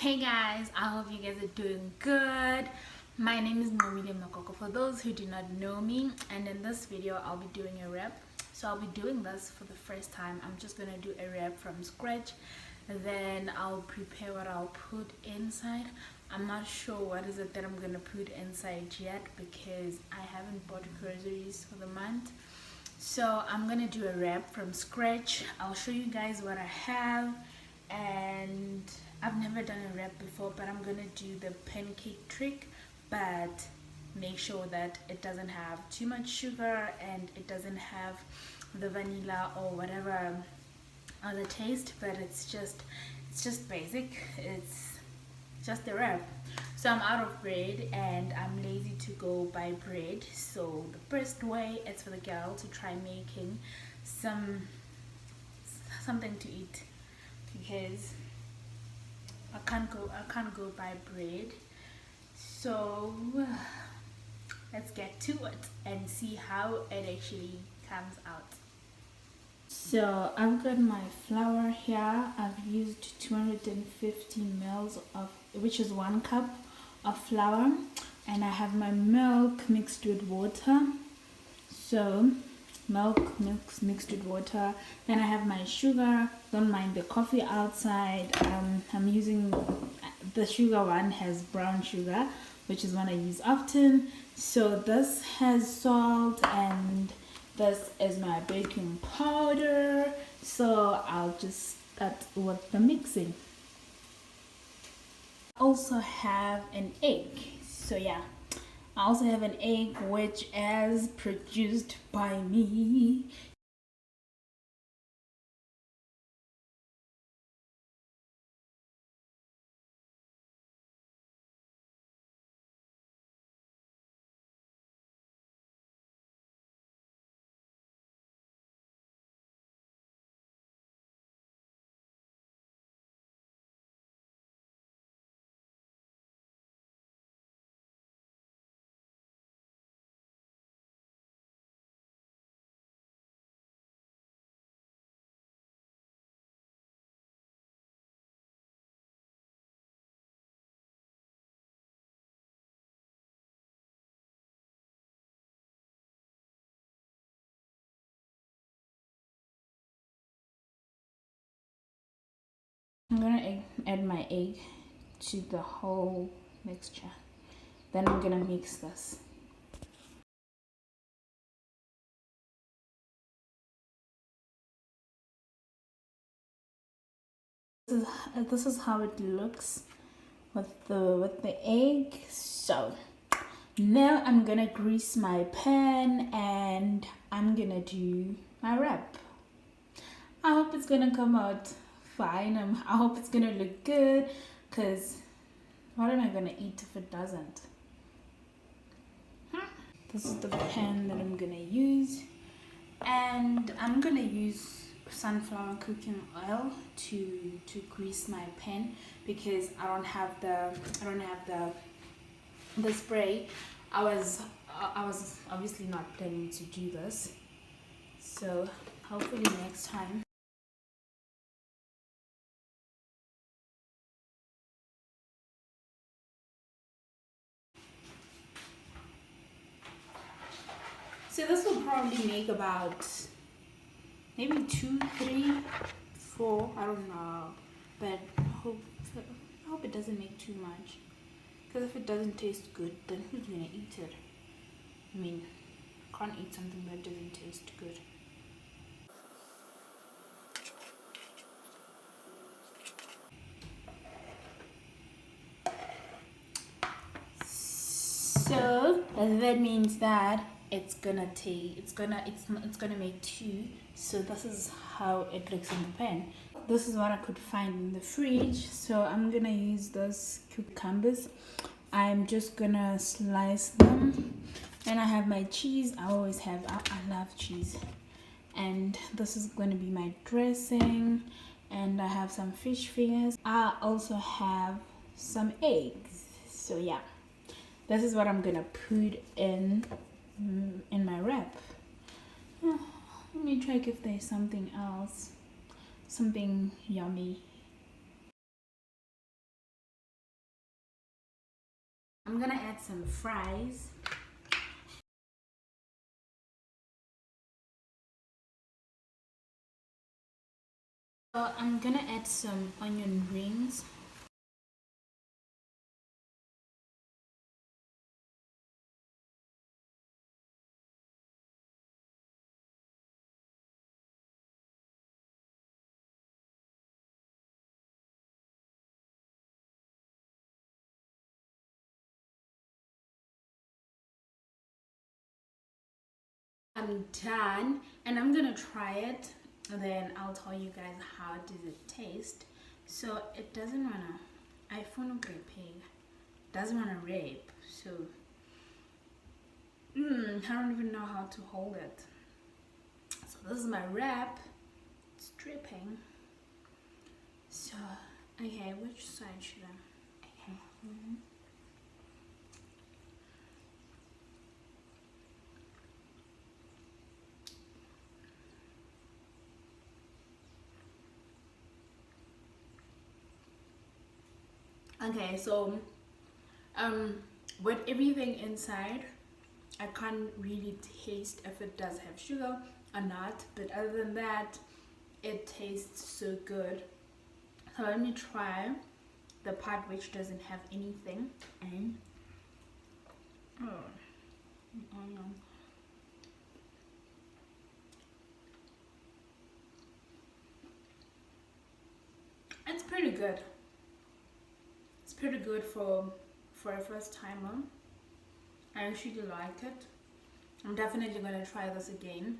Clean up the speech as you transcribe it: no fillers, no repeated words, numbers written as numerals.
Hey guys, I hope you guys are doing good. My name is Nomide Makoko for those who do not know me, and in this video I'll be doing a rap. So I'll be doing this for the first time. I'm just gonna do a rap from scratch, then I'll prepare what I'll put inside. I'm not sure what is it that I'm gonna put inside yet because I haven't bought groceries for the month. So I'm gonna do a rap from scratch. I'll show you guys what I have, and I've never done a wrap before, but I'm gonna do the pancake trick, but make sure that it doesn't have too much sugar and it doesn't have the vanilla or whatever other taste, but it's just basic. It's just a wrap. So I'm out of bread and I'm lazy to go buy bread, so the first way is for the girl to try making something to eat, because I can't go buy bread. So let's get to it and see how it actually comes out. So I've got my flour here. I've used 250 ml of, which is 1 cup of flour, and I have my milk mixed with water. So milk mixed with water. Then I have my sugar. Don't mind the coffee outside. I'm using the sugar one, has brown sugar, which is one I use often. So this has salt, and this is my baking powder. So I'll just start with the mixing. I also have an egg. So yeah, I also have an egg which is produced by me. I'm gonna add my egg to the whole mixture. Then I'm gonna mix this. This is how it looks with the egg. So now I'm gonna grease my pan and I'm gonna do my wrap. I hope it's gonna come out fine. I hope it's gonna look good, because what am I gonna eat if it doesn't? This is the pan that I'm gonna use, and I'm gonna use sunflower cooking oil to grease my pan, because I don't have the spray. I was obviously not planning to do this, so hopefully next time. So this will probably make about maybe 2, 3, 4. I don't know, but I hope it doesn't make too much. Because if it doesn't taste good, then who's gonna eat it? I mean, I can't eat something that doesn't taste good. So that means that it's gonna make 2. So this is how it looks in the pan. This is what I could find in the fridge, so I'm gonna use those cucumbers. I'm just gonna slice them, and I have my cheese. I love cheese, and this is gonna be my dressing, and I have some fish fingers. I also have some eggs. So yeah, this is what I'm gonna put in my wrap. Let me check if there's something else, something yummy. I'm gonna add some fries. So I'm gonna add some onion rings. I'm done and I'm gonna try it and then I'll tell you guys how does it taste. So it doesn't wanna iPhone pig doesn't wanna rape, so I don't even know how to hold it. So this is my wrap. It's dripping. So okay, which side should I? Okay. Okay, so with everything inside, I can't really taste if it does have sugar or not, but other than that, it tastes so good. So let me try the part which doesn't have anything. And it's pretty good. It's pretty good for a first timer. I actually like it. I'm definitely gonna try this again.